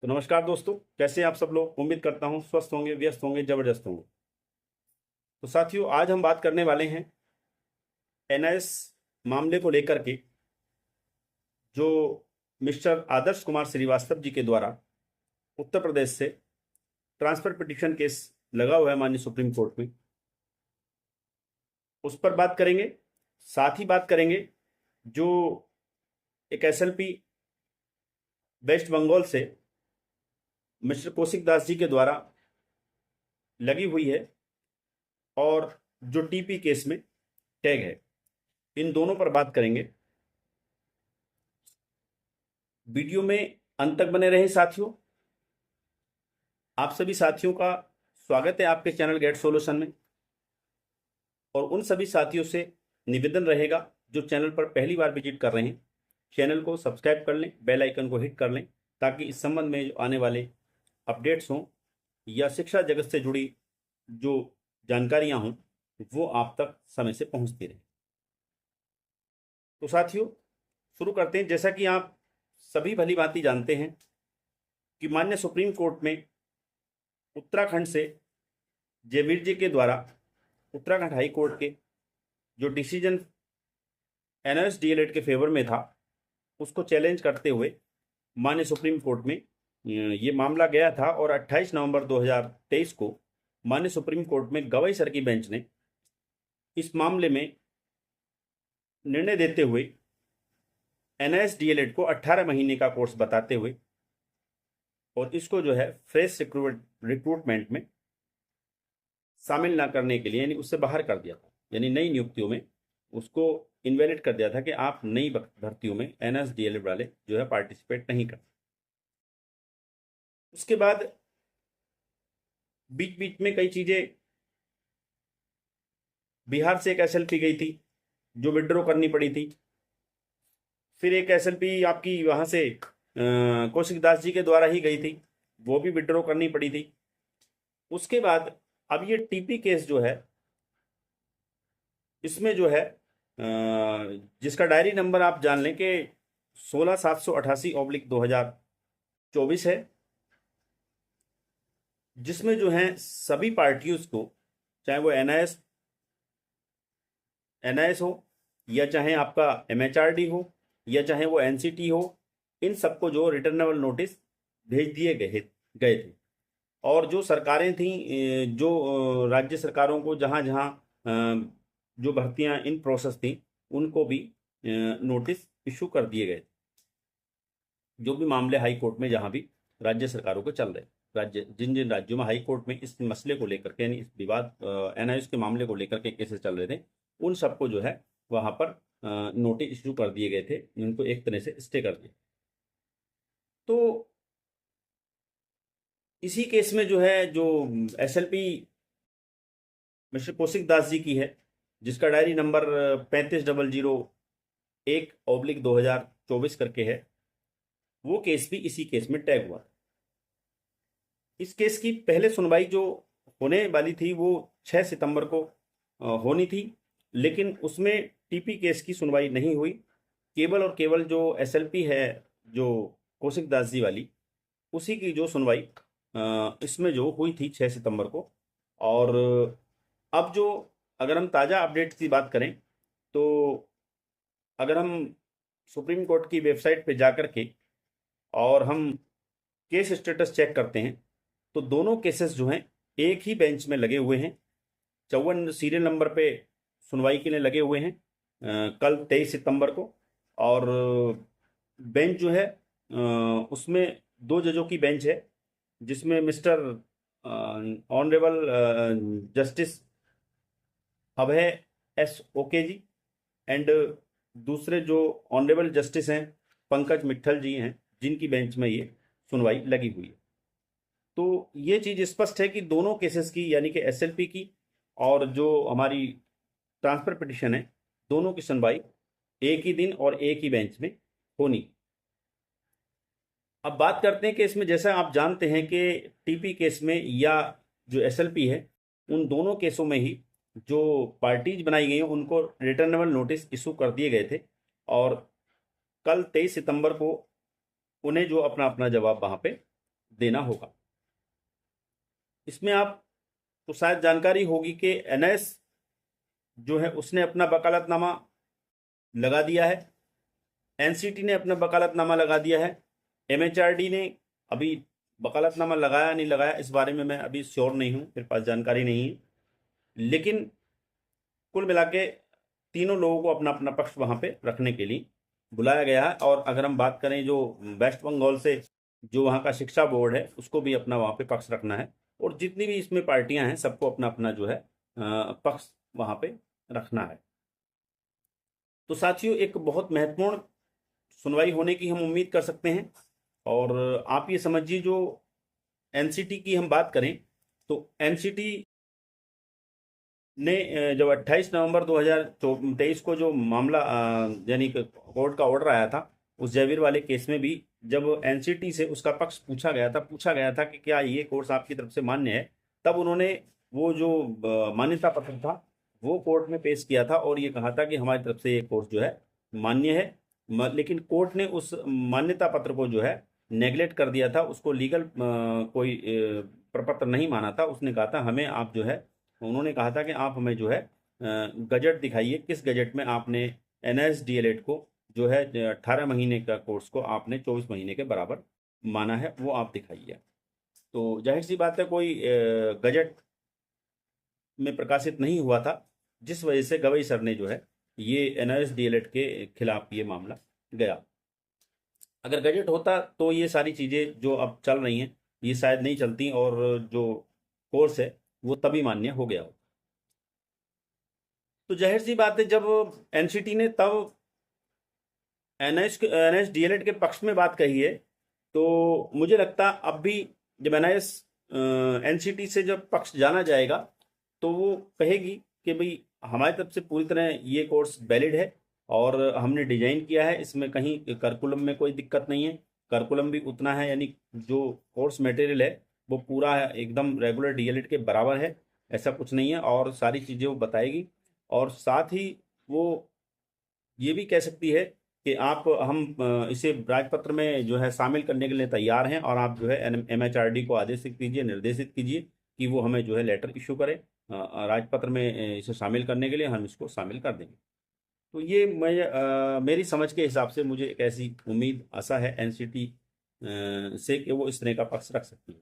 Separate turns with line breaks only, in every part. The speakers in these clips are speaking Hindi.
तो नमस्कार दोस्तों, कैसे हैं आप सब लोग। उम्मीद करता हूं स्वस्थ होंगे, व्यस्त होंगे, जबरदस्त होंगे। तो साथियों, आज हम बात करने वाले हैं एनआईएस मामले को लेकर के, जो मिस्टर आदर्श कुमार श्रीवास्तव जी के द्वारा उत्तर प्रदेश से ट्रांसफर पिटीशन केस लगा हुआ है माननीय सुप्रीम कोर्ट में। उस पर बात करेंगे। साथ ही बात करेंगे जो एक एसएलपी वेस्ट बंगाल से मिस्टर कौशिक दास जी के द्वारा लगी हुई है और जो टीपी केस में टैग है, इन दोनों पर बात करेंगे। वीडियो में अंत तक बने रहें साथियों। आप सभी साथियों का स्वागत है आपके चैनल गेट सॉल्यूशन में। और उन सभी साथियों से निवेदन रहेगा जो चैनल पर पहली बार विजिट कर रहे हैं, चैनल को सब्सक्राइब कर लें, बेल आइकन को हिट कर लें, ताकि इस संबंध में जो आने वाले अपडेट्स हों या शिक्षा जगत से जुड़ी जो जानकारियां हों वो आप तक समय से पहुंचती रहें। तो साथियों, शुरू करते हैं। जैसा कि आप सभी भली भांति जानते हैं कि माननीय सुप्रीम कोर्ट में उत्तराखंड से जयवीर जी के द्वारा उत्तराखंड हाई कोर्ट के जो डिसीजन एनआईएस डीएलएड के फेवर में था, उसको चैलेंज करते हुए माननीय सुप्रीम कोर्ट में ये मामला गया था। और 28 नवंबर 2023 को माननीय सुप्रीम कोर्ट में गवाई सर की बेंच ने इस मामले में निर्णय देते हुए एनआईएस डीएलएड को 18 महीने का कोर्स बताते हुए और इसको जो है फ्रेश रिक्रूटमेंट में शामिल ना करने के लिए, यानी उससे बाहर कर दिया था, यानी नई नियुक्तियों में उसको इनवैलिड कर दिया था कि आप नई भर्तियों में एनआईएस डीएलएड वाले जो है पार्टिसिपेट नहीं कर। उसके बाद बीच बीच में कई चीजें, बिहार से एक एसएलपी गई थी जो विड्रॉ करनी पड़ी थी। फिर एक एसएलपी आपकी वहां से कौशिक दास जी के द्वारा ही गई थी, वो भी विड्रॉ करनी पड़ी थी। उसके बाद अब ये टीपी केस जो है, इसमें जो है जिसका डायरी नंबर आप जान लें कि 16788/2024 है, जिसमें जो है सभी पार्टियों को, चाहे वो एनआईएस हो या चाहे आपका एमएचआरडी हो या चाहे वो एनसीटी हो, इन सबको जो रिटर्नेबल नोटिस भेज दिए गए थे। और जो सरकारें थी, जो राज्य सरकारों को जहाँ जहाँ जो भर्तियां इन प्रोसेस थी, उनको भी नोटिस इशू कर दिए गए। जो भी मामले हाई कोर्ट में जहाँ भी राज्य सरकारों के चल रहे, राज्य जिन जिन राज्यों में हाई कोर्ट में इस मसले को लेकर के, यानी इस विवाद एनआईएस के मामले को लेकर के केसेस चल रहे थे, उन सबको जो है वहाँ पर नोटिस इशू कर दिए गए थे, उनको एक तरह से स्टे कर दिया। तो इसी केस में जो है जो एसएलपी मिस्टर कौशिक दास जी की है, जिसका डायरी नंबर 350001/2024 करके है, वो केस भी इसी केस में टैग हुआ। इस केस की पहले सुनवाई जो होने वाली थी वो 6 सितंबर को होनी थी, लेकिन उसमें टीपी केस की सुनवाई नहीं हुई। केवल और केवल जो एसएलपी है जो कौशिक दास जी वाली, उसी की जो सुनवाई इसमें जो हुई थी 6 सितंबर को। और अब जो अगर हम ताज़ा अपडेट्स की बात करें, तो अगर हम सुप्रीम कोर्ट की वेबसाइट पे जाकर के और हम केस स्टेटस चेक करते हैं, तो दोनों केसेस जो हैं एक ही बेंच में लगे हुए हैं। 54 सीरियल नंबर पे सुनवाई के लिए लगे हुए हैं कल 23 सितंबर को। और बेंच जो है उसमें 2 जजों की बेंच है, जिसमें mister honourable justice Abhay S Oka ji and दूसरे जो ऑनरेबल जस्टिस हैं पंकज मित्तल जी हैं, जिनकी बेंच में ये सुनवाई लगी हुई है। तो ये चीज़ स्पष्ट है कि दोनों केसेस की, यानी कि एसएलपी की और जो हमारी ट्रांसफर पिटिशन है, दोनों की सुनवाई एक ही दिन और एक ही बेंच में होनी। अब बात करते हैं कि इसमें, जैसा आप जानते हैं कि टीपी केस में या जो एसएलपी है, उन दोनों केसों में ही जो पार्टीज बनाई गई हैं उनको रिटर्नेबल नोटिस इशू कर दिए गए थे। और कल 23 सितंबर को उन्हें जो अपना अपना जवाब वहाँ पे देना होगा। इसमें आप तो शायद जानकारी होगी कि एनआईएस जो है उसने अपना वकालतनामा लगा दिया है, एनसीटी ने अपना वकालतनामा लगा दिया है, एमएचआरडी ने अभी वकालतनामा लगाया नहीं लगाया इस बारे में मैं अभी श्योर नहीं हूँ, मेरे पास जानकारी नहीं है। लेकिन कुल मिला के तीनों लोगों को अपना अपना पक्ष वहाँ पे रखने के लिए बुलाया गया है। और अगर हम बात करें जो वेस्ट बंगाल से जो वहाँ का शिक्षा बोर्ड है उसको भी अपना वहाँ पे पक्ष रखना है, और जितनी भी इसमें पार्टियां हैं सबको अपना अपना जो है पक्ष वहाँ पे रखना है। तो साथियों एक बहुत महत्वपूर्ण सुनवाई होने की हम उम्मीद कर सकते हैं। और आप ये समझिए जो एनसीटी की हम बात करें तो एनसीटी ने जब 28 नवंबर 2023 को जो मामला यानी कि कोर्ट का ऑर्डर आया था उस जयवीर वाले केस में भी जब एनसीटी से उसका पक्ष पूछा गया था कि क्या ये कोर्स आपकी तरफ से मान्य है, तब उन्होंने वो जो मान्यता पत्र था वो कोर्ट में पेश किया था और ये कहा था कि हमारी तरफ से ये कोर्स जो है मान्य है। लेकिन कोर्ट ने उस मान्यता पत्र को जो है नेगलेक्ट कर दिया था, उसको लीगल कोई प्रपत्र नहीं माना था। उसने कहा था हमें आप जो है, उन्होंने कहा था कि आप हमें जो है गजट दिखाइए, किस गजट में आपने एनआईएस डीएलएड को जो है 18 महीने का कोर्स को आपने 24 महीने के बराबर माना है, वो आप दिखाइए। तो जाहिर सी बात है कोई गजट में प्रकाशित नहीं हुआ था, जिस वजह से गवई सर ने जो है ये एनआईएस डीएलएड के खिलाफ ये मामला गया। अगर गजट होता तो ये सारी चीज़ें जो अब चल रही हैं ये शायद नहीं चलती और जो कोर्स है वो तभी मान्य हो गया हो। तो जाहिर सी बात है जब एनसीटी ने तब एनआईएस डीएलएड के पक्ष में बात कही है, तो मुझे लगता अब भी जब एनआईएस एनसीटी से जब पक्ष जाना जाएगा तो वो कहेगी कि भाई हमारी तरफ से पूरी तरह ये कोर्स वैलिड है और हमने डिजाइन किया है, इसमें कहीं करिकुलम में कोई दिक्कत नहीं है, करिकुलम भी उतना है, यानी जो कोर्स मटेरियल है वो पूरा है एकदम रेगुलर डीएलएड के बराबर है, ऐसा कुछ नहीं है। और सारी चीज़ें वो बताएगी और साथ ही वो ये भी कह सकती है कि आप हम इसे राजपत्र में जो है शामिल करने के लिए तैयार हैं और आप जो है एमएचआरडी को आदेशित कीजिए, निर्देशित कीजिए कि वो हमें जो है लेटर इशू करे राजपत्र में इसे शामिल करने के लिए, हम इसको शामिल कर देंगे। तो ये मैं मेरी समझ के हिसाब से मुझे एक ऐसी उम्मीद आशा है एनसीटी से कि वो इस तरह का पक्ष रख सकती है।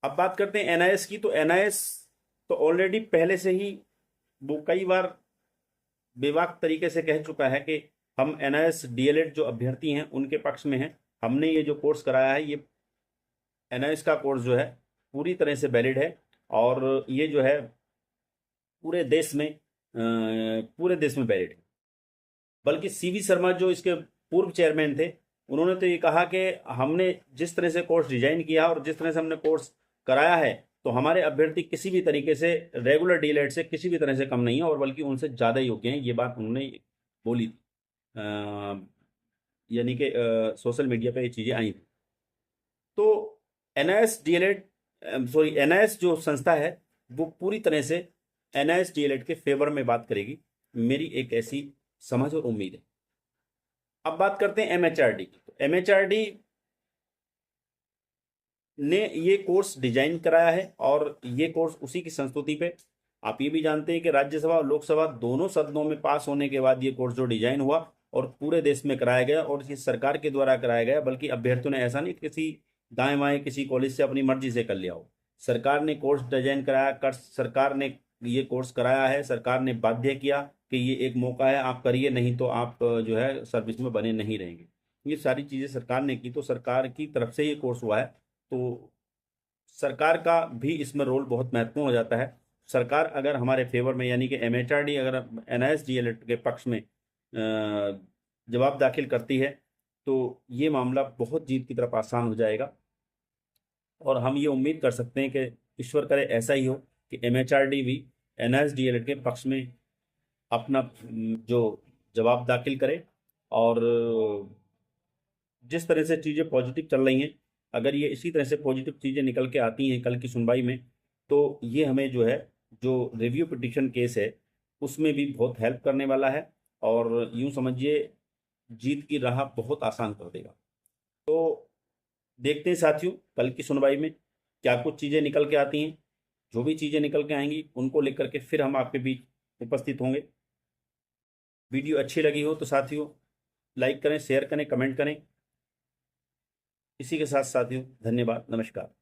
अब बात करते हैं एनआईएस की। तो एनआईएस तो ऑलरेडी पहले से ही वो कई बार बेबाक तरीके से कह चुका है कि हम एनआईएस डीएलएड जो अभ्यर्थी हैं उनके पक्ष में हैं, हमने ये जो कोर्स कराया है ये एनआईएस का कोर्स जो है पूरी तरह से वैलिड है और ये जो है पूरे देश में वैलिड है। बल्कि सीवी शर्मा जो इसके पूर्व चेयरमैन थे उन्होंने तो ये कहा कि हमने जिस तरह से कोर्स डिजाइन किया और जिस तरह से हमने कोर्स कराया है तो हमारे अभ्यर्थी किसी भी तरीके से रेगुलर डीएलएड से किसी भी तरह से कम नहीं है और बल्कि उनसे ज़्यादा योग्य हैं। ये बात उन्होंने बोली थी, यानी कि सोशल मीडिया पे ये चीज़ें आई थी। तो एनआईएस डीएलएड एनआईएस जो संस्था है वो पूरी तरह से एनआईएस डीएलएड के फेवर में बात करेगी, मेरी एक ऐसी समझ और उम्मीद है। अब बात करते हैं एमएचआरडी की। तो एमएचआरडी ने ये कोर्स डिजाइन कराया है और ये कोर्स उसी की संस्तुति पे, आप ये भी जानते हैं कि राज्यसभा और लोकसभा दोनों सदनों में पास होने के बाद ये कोर्स जो डिजाइन हुआ और पूरे देश में कराया गया और ये सरकार के द्वारा कराया गया, बल्कि अभ्यर्थियों ने ऐसा नहीं किसी दाएं बाएं किसी कॉलेज से अपनी मर्जी से कर लिया हो, सरकार ने कोर्स डिजाइन कराया कर, सरकार ने ये कोर्स कराया है, सरकार ने बाध्य किया कि ये एक मौका है आप करिए, नहीं तो आप जो है सर्विस में बने नहीं रहेंगे। ये सारी चीज़ें सरकार ने की, तो सरकार की तरफ से ये कोर्स हुआ है, तो सरकार का भी इसमें रोल बहुत महत्वपूर्ण हो जाता है। सरकार अगर हमारे फेवर में यानी कि एमएचआरडी अगर एनआईएस डीएलएड के पक्ष में जवाब दाखिल करती है तो ये मामला बहुत जीत की तरफ आसान हो जाएगा और हम ये उम्मीद कर सकते हैं कि ईश्वर करे ऐसा ही हो कि एमएचआरडी भी एनआईएस डीएलएड के पक्ष में अपना जो जवाब दाखिल करे। और जिस तरह से चीज़ें पॉजिटिव चल रही हैं, अगर ये इसी तरह से पॉजिटिव चीज़ें निकल के आती हैं कल की सुनवाई में, तो ये हमें जो है जो रिव्यू पिटिशन केस है उसमें भी बहुत हेल्प करने वाला है और यूँ समझिए जीत की राह बहुत आसान कर देगा। तो देखते हैं साथियों कल की सुनवाई में क्या कुछ चीज़ें निकल के आती हैं। जो भी चीज़ें निकल के आएंगी उनको लेकर के फिर हम आपके बीच उपस्थित होंगे। वीडियो अच्छी लगी हो तो साथियों लाइक करें, शेयर करें, कमेंट करें। इसी के साथ साथियों धन्यवाद, नमस्कार।